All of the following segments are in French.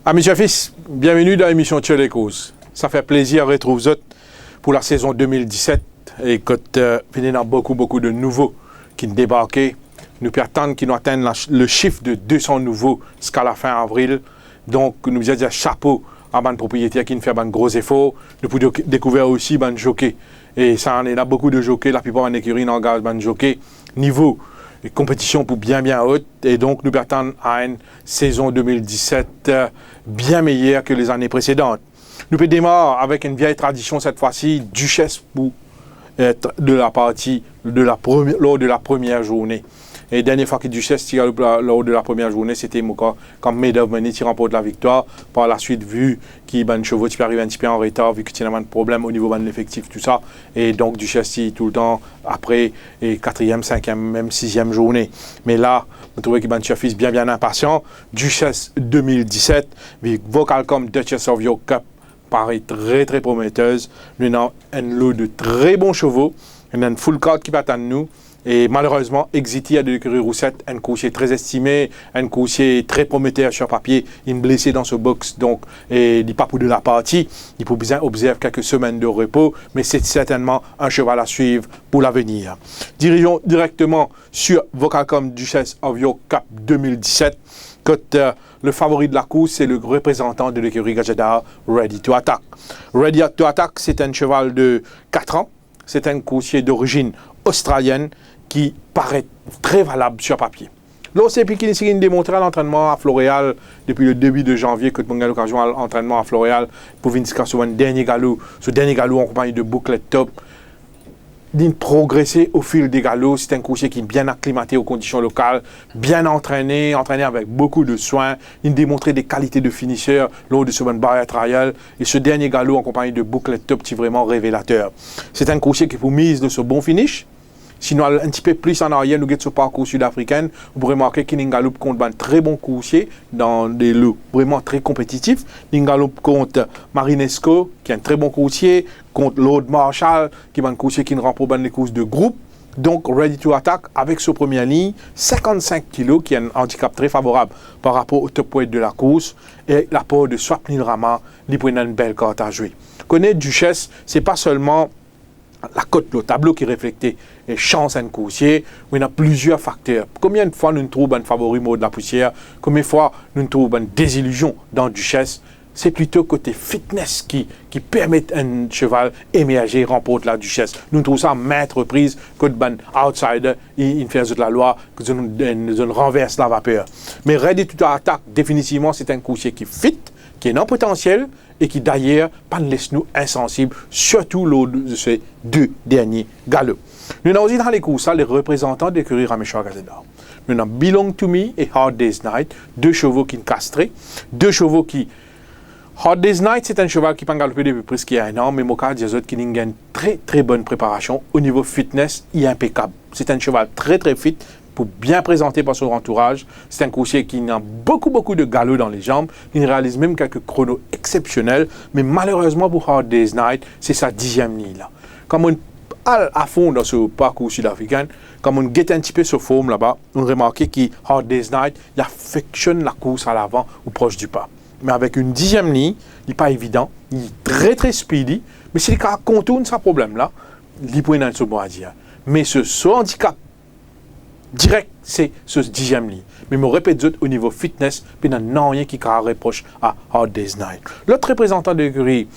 Amis et fils, bienvenue dans l'émission Tchè les causes. Ça fait plaisir de retrouver vous pour la saison 2017 et quand il y a beaucoup de nouveaux qui débarquent, nous prétendons qu'ils nous atteignent le chiffre de 200 nouveaux jusqu'à la fin avril. Donc nous disons chapeau à les propriétaires qui nous font un gros effort. Nous pouvons découvrir aussi les jockeys. Et ça, il y a beaucoup de jockeys, la plupart en écurie engagent les jockeys. Niveau et compétition pour bien haute. Et donc nous prétendons à une saison 2017 bien meilleure que les années précédentes. Nous pouvons démarrer avec une vieille tradition cette fois-ci, Duchesse pour être de la partie lors de la première journée. Et dernière fois que Duchesse tire lors de la première journée, c'était comme Maid of Money qui remporte la victoire. Par la suite, vu qu'il y a des chevaux qui arrivent un petit peu en retard, vu qu'il y a un problème au niveau de l'effectif, tout ça. Et donc Duchesse tout le temps après, et 4e, 5e, même 6e journée. Mais là, vous trouvez qu'il y a un fils bien impatient. Duchesse 2017, avec vocal comme Duchess of York Cup, paraît très prometteuse. Nous avons un lot de très bons chevaux. Nous avons une full card qui va attendre nous. Et malheureusement, Exiti a de l'écurie Roussette, un coursier très estimé, un coursier très prometteur sur papier, il est blessé dans ce box, donc il n'est pas pour de la partie, il faut bien observer quelques semaines de repos, mais c'est certainement un cheval à suivre pour l'avenir. Dirigeons directement sur Vocalcom Duchess of York Cup 2017, quand le favori de la course, c'est le représentant de l'écurie Gajada, Ready to Attack. Ready to Attack, c'est un cheval de 4 ans, c'est un coursier d'origine australienne qui paraît très valable sur papier. L'OCP qui a démontré l'entraînement à Floréal depuis le début de janvier, que nous avons l'occasion à l'entraînement à Floréal pour venir sur un dernier galop, en compagnie de Bouclet Top. Il a progressé au fil des galops. C'est un coursier qui est bien acclimaté aux conditions locales, bien entraîné avec beaucoup de soins. Il a démontré des qualités de finisseur lors de ce barrière trial. Et ce dernier galop en compagnie de Bouclet Top, c'est vraiment révélateur. C'est un coursier qui vous mise de ce bon finish. Sinon, un petit peu plus en arrière, nous avons ce parcours sud-africain. Vous pouvez remarquer qu'il y a un galop contre un très bon coursier dans des lots vraiment très compétitifs. Il y a un galop contre Marinesco, qui est un très bon coursier, contre Lord Marshall, qui est un coursier qui ne remporte pas les courses de groupe. Donc, Ready to Attack avec ce première ligne, 55 kg, qui est un handicap très favorable par rapport au top weight de la course. Et l'apport de Swapnil Rama, il prend une belle carte à jouer. Connaître Duchesse, ce n'est pas seulement la cote, le tableau qui reflète et chance un coursier, où il y a plusieurs facteurs. Combien de fois nous trouvons un favori mot de la poussière, combien de fois nous trouvons une désillusion dans Duchesse, c'est plutôt côté fitness qui permet un cheval émerger, remporte la Duchesse. Nous trouvons ça à maintes reprises, que un outsider, il fait de la loi, que nous renverse la vapeur. Mais Ready to Attack, définitivement, c'est un coursier qui fit, qui est non potentiel, et qui d'ailleurs pas laisse nous insensibles, surtout lors de ces 2 derniers galops. Nous avons aussi dans les courses les représentants de l'écurie Ramesh Gazeda. Nous avons Belong to Me et Hard Day's Night, 2 chevaux qui sont castrés, 2 chevaux qui... Hard Day's Night, c'est un cheval qui peut galoper depuis presque 1 an, mais Moka dit qui a une très bonne préparation au niveau fitness, il est impeccable. C'est un cheval très fit, pour bien présenter par son entourage. C'est un coursier qui a beaucoup de galops dans les jambes. Il réalise même quelques chronos exceptionnels. Mais malheureusement pour Hard Day's Night, c'est sa 10e ligne là. Comme on à fond dans ce parcours sud-africain, comme on guette un petit peu ce forme là-bas, on remarque que Hard Day's Night, il affectionne la course à l'avant ou proche du pas. Mais avec une 10e ligne, il n'est pas évident. Il est très speedy. Mais si le cas contourne ce problème-là, il peut être bon à dire. Mais ce handicap direct, c'est ce 10e ligne. Mais je répète au niveau fitness, il n'y a rien qui reproche à Hard Day's Night. L'autre représentant de l'écurie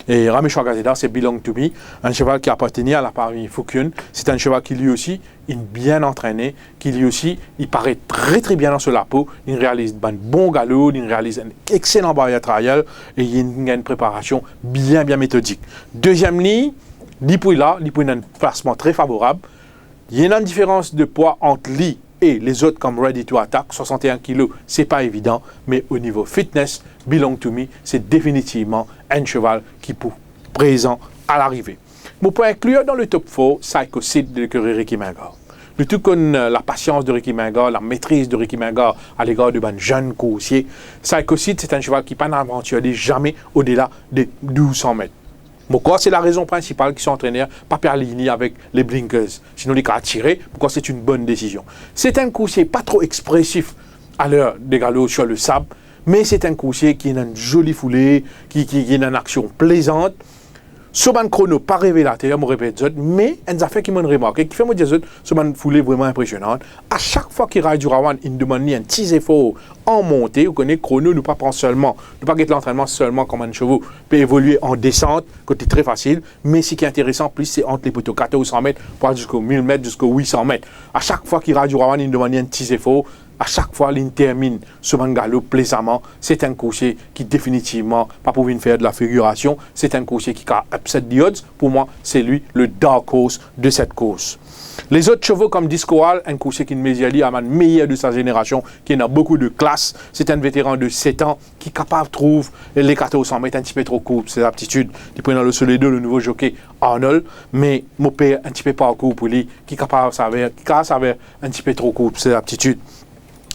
Ramesh Gazeda, c'est Belong to Me, un cheval qui appartenait à la famille Fukun. C'est un cheval qui lui aussi est bien entraîné, qui lui aussi, il paraît très bien dans ce lapo. Il réalise un bon galop, il réalise un excellent barrière trial et il a une préparation bien méthodique. 2e ligne, il a un placement très favorable. Il y a une différence de poids entre lui et les autres comme Ready to Attack, 61 kg, c'est pas évident, mais au niveau fitness, Belong to Me, c'est définitivement un cheval qui est présent à l'arrivée. Vous pouvez inclure dans le top 4 Psycho Seed de l'écurie Ricky Magar. Nous tout connaissons la patience de Ricky Menga, la maîtrise de Ricky Menga à l'égard de ban jeune coursier. Psychocide, c'est un cheval qui n'a pas n'aventuré jamais au-delà de 1200 mètres. Pourquoi? C'est la raison principale qu'ils sont entraînés pas faire la ligne avec les blinkers. Sinon, les cas attirés, pourquoi c'est une bonne décision. C'est un coursier pas trop expressif à l'heure des galops sur le sable, mais c'est un coursier qui a une jolie foulée, qui a une action plaisante. Soban chrono, pas révélateur, je répète, mais un affaire qui m'a remarqué, qui fait me dire, Soban foulée vraiment impressionnante. À chaque fois qu'il ride du Rawan, il demande un petit effort en montée. Vous connaissez, chrono, nous pas prendre seulement, nous pas guetter l'entraînement seulement comme un chevaux, peut évoluer en descente, côté très facile, mais ce qui est intéressant, plus c'est entre les poteaux 1400 mètres, pour aller jusqu'aux 1000 mètres, jusqu'aux 800 mètres. À chaque fois qu'il ride du Rawan, il demande un petit effort. À chaque fois, il termine ce galop plaisamment. C'est un coursier qui définitivement pas pour faire de la figuration. C'est un coursier qui a upset the odds. Pour moi, c'est lui le dark horse de cette course. Les autres chevaux comme Discoal, un coursier qui est un meilleur de sa génération, qui a beaucoup de classe. C'est un vétéran de 7 ans qui est capable de trouver les 1400 mètres un petit peu trop court. C'est l'aptitude. Il prend dans le Soledo le nouveau jockey Arnold, mais mon père un petit peu pas court pour lui, qui est capable de savoir un petit peu trop court. C'est l'aptitude.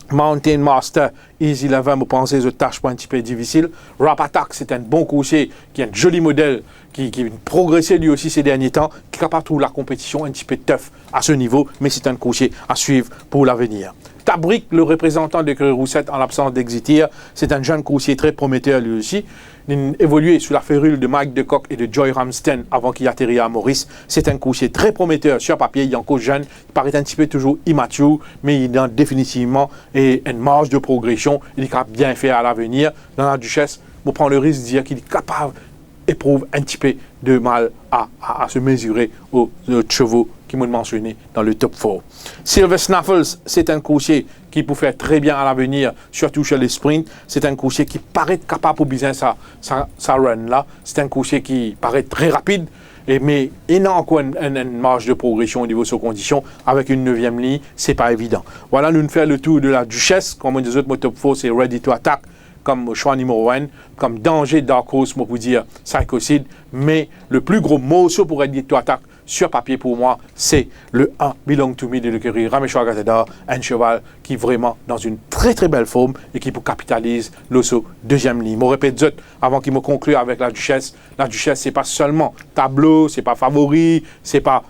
Mountain Master, Easy 11, vous pensez aux tâches un petit peu difficiles. Rap Attack, c'est un bon coursier, qui est un joli modèle, qui a progressé lui aussi ces derniers temps, qui est capable de trouver la compétition un petit peu tough à ce niveau, mais c'est un coursier à suivre pour l'avenir. Tabrik, le représentant de Curie Roussette en l'absence d'Exitir, c'est un jeune coursier très prometteur lui aussi. Il a évolué sous la férule de Mike Decock et de Joy Ramsden avant qu'il atterrisse à Maurice. C'est un coursier très prometteur sur papier, il est encore jeune, il paraît un petit peu toujours immature, mais il a définitivement une marge de progression, il est capable de bien faire à l'avenir. Dans la Duchesse, on prend le risque de dire qu'il est capable éprouve un petit peu de mal à se mesurer aux chevaux qui m'ont mentionné dans le top 4. Silver Snaffles, c'est un coursier qui peut faire très bien à l'avenir, surtout chez les sprints. C'est un coursier qui paraît capable pour bien sa run là. C'est un coursier qui paraît très rapide, mais il a encore une marge de progression au niveau de ses conditions. Avec une 9e ligne, c'est pas évident. Voilà, nous faisons le tour de la Duchesse. Comme on dit, mon top 4, c'est Ready to Attack comme choix numéro 1, comme danger Dark Horse, moi pour dire Psychocide, mais le plus gros morceau pour Ready to Attack sur papier pour moi, c'est le 1 Belong to Me de l'écurie Rameshwar Gazador, un cheval qui est vraiment dans une très très belle forme et qui capitalise l'osso 2e ligne. Je répète avant qu'il me conclue avec la Duchesse, c'est pas seulement tableau, c'est pas favori, c'est pas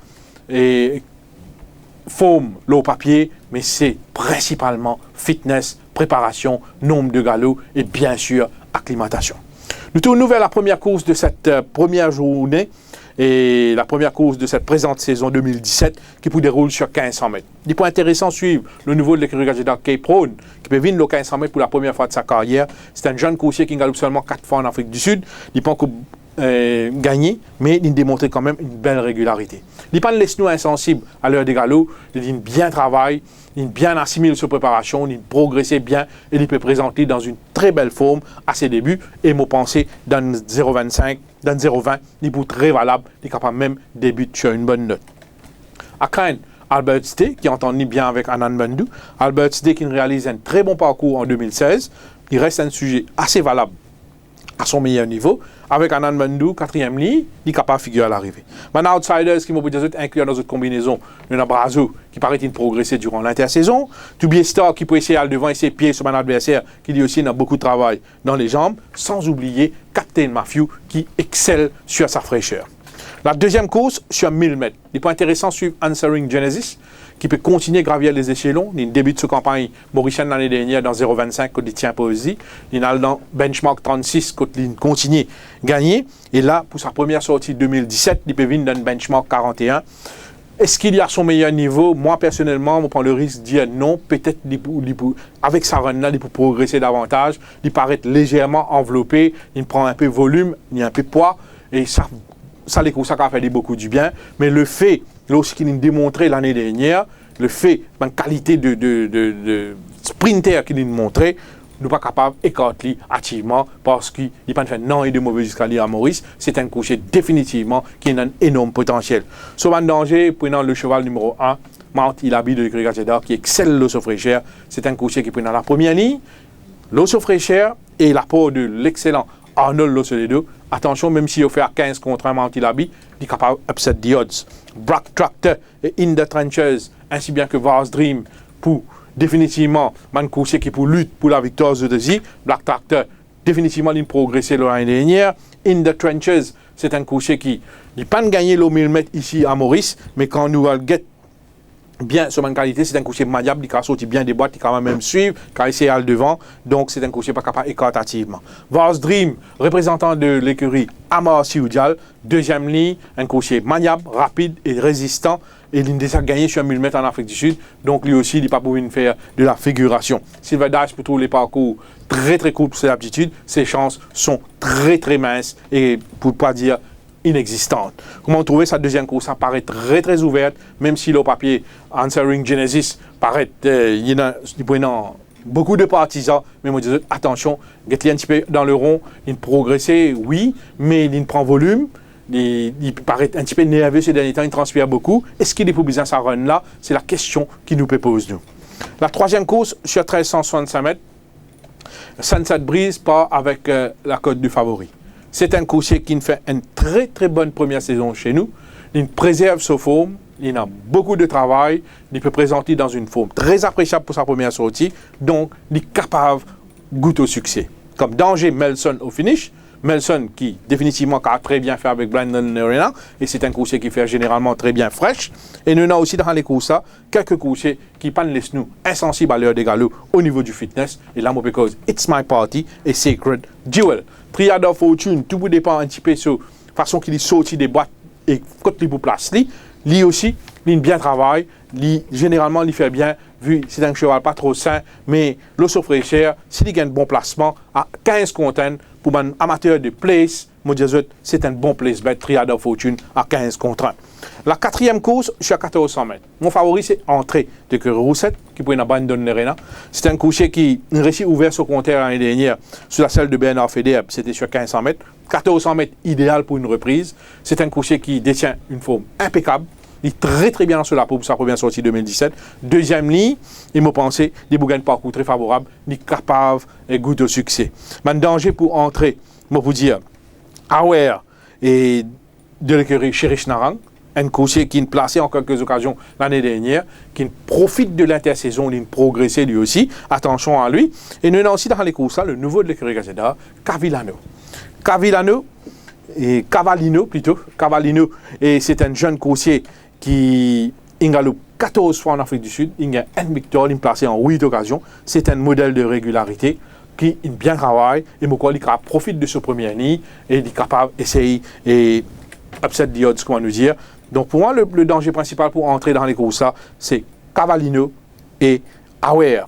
forme, l'eau papier, mais c'est principalement fitness, préparation, nombre de galops et bien sûr acclimatation. Nous tournons vers la première course de cette première journée et la première course de cette présente saison 2017 qui peut dérouler sur 1500 mètres. Des points intéressants suivent le nouveau de l'écurie Gazador Cape Road qui peut venir le 1500 mètres pour la première fois de sa carrière. C'est un jeune coursier qui galope seulement 4 fois en Afrique du Sud. Il peut encore gagner, mais il démontre quand même une belle régularité. Il n'est pas laisse-nous insensible à l'heure des galops, il bien travaille, il bien assimile sa préparation, il progresse bien et il peut présenter dans une très belle forme à ses débuts. Et mon pensée dans 0,25, dans 0,20, il est très valable, il est capable même de débuter sur une bonne note. À Caen, Albert Stay, qui entend bien avec Anand Bandhu. Albert Stay qui réalise un très bon parcours en 2016. Il reste un sujet assez valable à son meilleur niveau. Avec Anand Bandhu, 4e ligne, il est capable de figurer à l'arrivée. Maintenant, Outsiders, qui m'ont inclus dans notre combinaison, il y a Brazo, qui paraît progresser durant l'intersaison. Toubier Star, qui peut essayer à devant et ses pieds sur son adversaire, qui lui aussi a beaucoup de travail dans les jambes. Sans oublier Captain Matthew, qui excelle sur sa fraîcheur. La deuxième course, sur 1000 mètres. Les points intéressants suivent Answering Genesis, qui peut continuer à gravir les échelons. Il débute sa campagne mauricienne l'année dernière dans 0,25 quand il tient poésie. Il a dans benchmark 36 quand il continue à gagner. Et là, pour sa première sortie 2017, il peut venir dans benchmark 41. Est-ce qu'il y a son meilleur niveau? Moi, personnellement, je prends le risque de dire non. Peut-être avec sa run-là, il peut progresser davantage. Il paraît légèrement enveloppé. Il prend un peu de volume, il y a un peu de poids. Et ça les courses, ça a fait beaucoup du bien. Mais le fait, lorsqu'il a démontré l'année dernière, le fait, la qualité de sprinter qu'il a montré, nous pas capable d'écarter activement parce qu'il n'a pas fait non et de mauvais escalier à Maurice. C'est un coursier définitivement qui a un énorme potentiel. Sauf un danger, prenant le cheval numéro 1, Mount Ilabi de l'écurie Gazador, qui excelle l'osso fraîcheur. C'est un coursier qui prend la première ligne, l'osso fraîcheur et l'apport de l'excellent Arnold Losoledo. Attention, même s'il fait à 15 contre 1 Mount Ilabi, il est capable d'upset the odds. Brack Tractor et In the Trenches, ainsi bien que Vars Dream pour définitivement man coursier qui pour lutte pour la victoire de Desi. Black Tractor définitivement il progressé l'année dernière. In the Trenches, c'est un coursier qui n'a pas gagné le 1000 mètres ici à Maurice, mais quand nous allons get bien sur ma qualité, c'est un coursier maniable, il a sorti bien des boîtes, il quand même suivre, il a essayé à le devant, donc c'est un coursier pas capable écartativement. Vars Dream, représentant de l'écurie Amar Sioudial, deuxième ligne, un coursier maniable, rapide et résistant, et il a déjà gagné sur 1000 mètres en Afrique du Sud, donc lui aussi, il n'est pas pour faire de la figuration. Silver Dash pour tous les parcours très très courts pour ses aptitudes, ses chances sont très très minces, et pour ne pas dire inexistante. Comment trouver sa deuxième course? Ça paraît très très ouverte, même si le papier Answering Genesis paraît, il y a beaucoup de partisans, mais moi je dis attention, get un petit peu dans le rond, il progressait, oui, mais il prend volume, il paraît un petit peu nerveux ces derniers temps, il transpire beaucoup. Est-ce qu'il est pour bien sa run là? C'est la question qui nous pose nous. La troisième course sur 1365 mètres, Sunset Breeze part avec la cote du favori. C'est un coursier qui fait une très très bonne première saison chez nous. Il préserve sa forme, il a beaucoup de travail, il peut présenter dans une forme très appréciable pour sa première sortie, donc il est capable de goûter au succès. Comme danger Melson au finish, Melson qui définitivement a très bien fait avec Brandon Nerena, et c'est un coursier qui fait généralement très bien fraîche. Et nous avons aussi dans les courses quelques coursiers qui ne laissent nous insensibles à l'heure des galops au niveau du fitness. Et là, because It's My Party et Sacred Jewel. Triad of Fortune, tout vous dépend un petit peu sur la façon qu'il est sorti des boîtes et quand il vous place. Lui aussi, il bien travaille, généralement il fait bien, vu c'est un cheval pas trop sain, mais l'eau souffre cher, s'il gagne un bon placement à 15 contents pour un amateur de place, c'est un bon place bet, Triad of Fortune à 15 contre 1. La quatrième course, je suis à 1400 mètres. Mon favori, c'est Entrée de Curry Roussette, qui pourrait abandonner Nerena. C'est un coursier qui a réussi ouvert son compteur l'année dernière sur la selle de Bernard Feder, c'était sur 1500 mètres. 1400 mètres, idéal pour une reprise. C'est un coursier qui détient une forme impeccable. Il est très très bien sur la peau pour sa première sortie 2017. Deuxième ligne, il m'a pensé, des bougains de parcours très favorables, il est capable et goûte au succès. Man danger pour entrer, moi vous dire, Aware et de l'écurie Cherish Narang, un coursier qui est placé en quelques occasions l'année dernière, qui profite de l'intersaison, il a progressé lui aussi, attention à lui. Et nous avons aussi dans les courses, le nouveau de l'écurie Gazeta, Cavillano, et c'est un jeune coursier qui galope 14 fois en Afrique du Sud, il a un victoire, il est placé en 8 occasions, c'est un modèle de régularité qui est bien travaille, et il profite de ce premier nid, et il est capable d'essayer et upset the odds, comment nous dire. Donc pour moi, le danger principal pour entrer dans les courses, c'est Cavallino et Aware.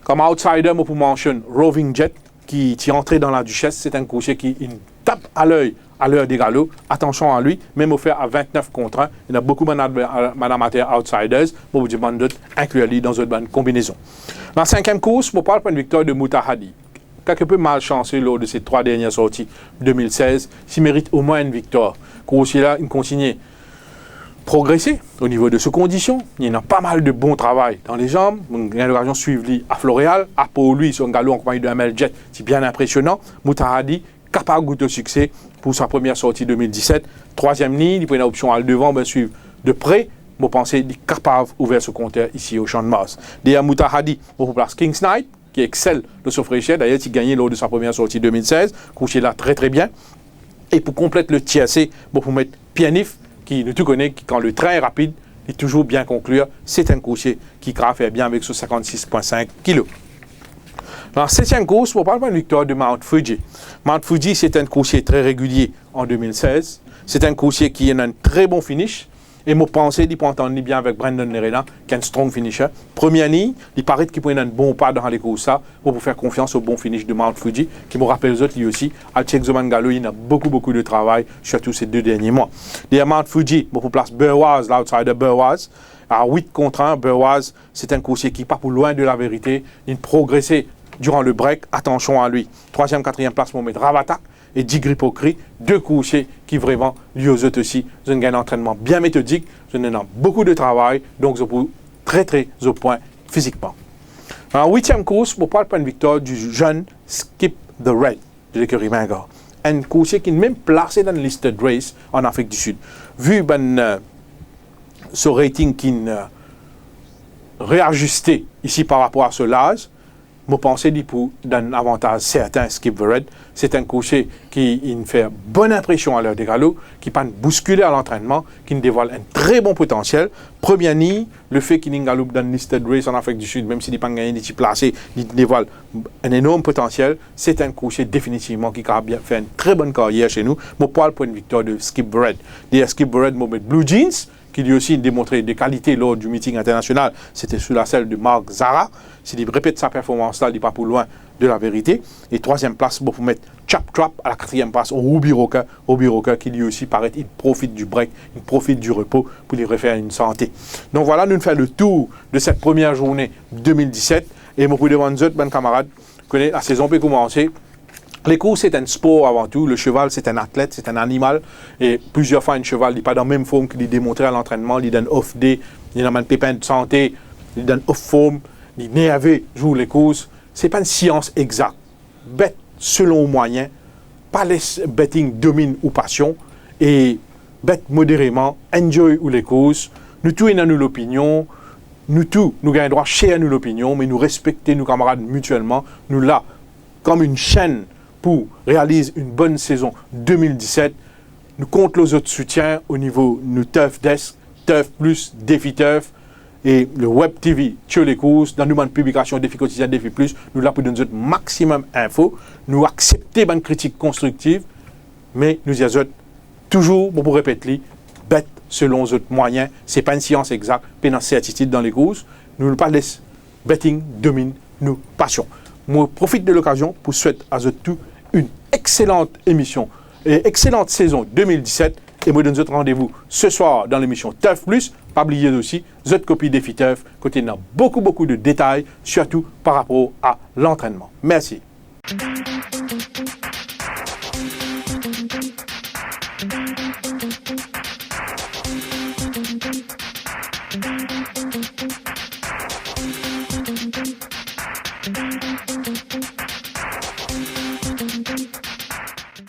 Comme outsider, moi pour mentionner Roving Jet, qui est entré dans la Duchesse, c'est un coursier qui tape à l'œil à l'heure des galops. Attention à lui, même offert à 29 contre 1. Il y a beaucoup d'amateurs outsiders, pour vous dire d'autres, inclus dans une bonne combinaison. Dans la cinquième course, on parle pour une victoire de Moutahadi. Quelque peu malchanceux lors de ses 3 dernières sorties 2016, s'il mérite au moins une victoire. Coursier-là, il continue progresser au niveau de ses conditions. Il y a pas mal de bon travail dans les jambes. Il y a l'occasion de suivre lui à Floréal. À pour lui, son galop en compagnie de Hamel Jet, c'est bien impressionnant. Moutahadi, capable de goûter au succès pour sa première sortie 2017. Troisième ligne, il prend une option à le devant, bien suivre de près. Moi, pensez qu'il est capable d'ouvrir ce compteur ici au Champ de Mars. Derrière Moutahadi, on place King's Knight, qui excelle de ce fraîcheur. D'ailleurs, il a gagné lors de sa première sortie 2016. Couché là très très bien. Et pour compléter le tiercé, bon, pour mettre Pianif, qui nous tout connaît, qui, quand le train est rapide, il est toujours bien conclure. C'est un coursier qui fait bien avec ce 56,5 kg. Dans la 7e course, on parle de la victoire de Mount Fuji. Mount Fuji, c'est un coursier très régulier en 2016. C'est un coursier qui a un très bon finish. Et moi, pensez, il peut entendre bien avec Brandon Nerena, qui est un strong finisher. Première ligne, il paraît qu'il peut avoir un bon pas dans les courses pour faire confiance au bon finish de Mount Fuji, qui me rappelle les autres lui aussi. À Tchèque-Zomangalo, il a beaucoup de travail, surtout ces 2 derniers mois. Derrière Mount Fuji, pour place Burwaz, l'outsider Burwaz. À 8 contre 1, Burwaz, c'est un coursier qui n'est pas pour loin de la vérité. Il progressait durant le break, attention à lui. 3e, 4e place, on met Ravata et Digripokri, 2 coursiers qui vraiment, lui aux autres aussi, ils ont un entraînement bien méthodique, ils ont beaucoup de travail, donc ils sont très au point physiquement. En 8e course, on parle pas une victoire du jeune Skip the Red de l'écurie Mangor. Un coursier qui est même placé dans la liste de race en Afrique du Sud. Vu ce rating qui réajuster ici par rapport à ce l'âge, je pense pour d'un avantage certain Skip Verrett. C'est un cocher qui fait bonne impression à l'heure des galops, qui peut bousculer à l'entraînement, qui dévoile un très bon potentiel. Première ni le fait qu'il galope dans listed race en Afrique du Sud, même s'il n'est pas gagné, il est placé, il dévoile un énorme potentiel. C'est un cocher définitivement qui a bien fait une très bonne carrière chez nous. Mon poil pour une victoire de Skip Verrett. D'ailleurs, Skip Verrett m'a mis Blue Jeans, qui lui aussi démontré des qualités lors du meeting international. C'était sous la selle de Mark Zara. S'il répète sa performance-là, il n'est pas pour loin de la vérité. Et troisième place, pour mettre Chap Trap à la quatrième place, Ruby Rocker qui lui aussi paraît, il profite du break, il profite du repos pour lui refaire une santé. Donc voilà, nous faisons le tour de cette première journée 2017. Et moi, pour demander aux autres camarades, la saison peut commencer. Les courses, c'est un sport avant tout. Le cheval, c'est un athlète, c'est un animal. Et plusieurs fois, un cheval n'est pas dans la même forme qu'il est démontré à l'entraînement. Il donne off-day, il a un pépin de santé, il donne off-form, il nerveux, joue les courses. Ce n'est pas une science exacte. Bet selon moyen, pas les betting domine ou passion. Et bet modérément, enjoy ou les courses. Nous tous, nous avons l'opinion. Nous tous, nous gagnons droit chez nous l'opinion, mais nous respecter nos camarades mutuellement. Nous là, comme une chaîne, pour réaliser une bonne saison 2017, nous comptons les autres soutiens au niveau de Turf Desk, Turf Plus, Défi Turf et le Web TV, les courses, dans nos publications Défi Quotidien, Défi Plus, nous là pour donner notre maximum d'infos, nous accepter une critique constructive, mais nous y avons toujours, pour répéter, bête selon les autres moyens, ce n'est pas une science exacte, pas une certitude dans les courses, nous ne pas laisser betting domine nos passions. Moi, profite de l'occasion pour souhaiter à vous tous une excellente émission et excellente saison 2017. Et moi, je donne rendez-vous ce soir dans l'émission Turf Plus. Pas oublier aussi, votre copie Défi Turf, côté il y a beaucoup de détails, surtout par rapport à l'entraînement. Merci.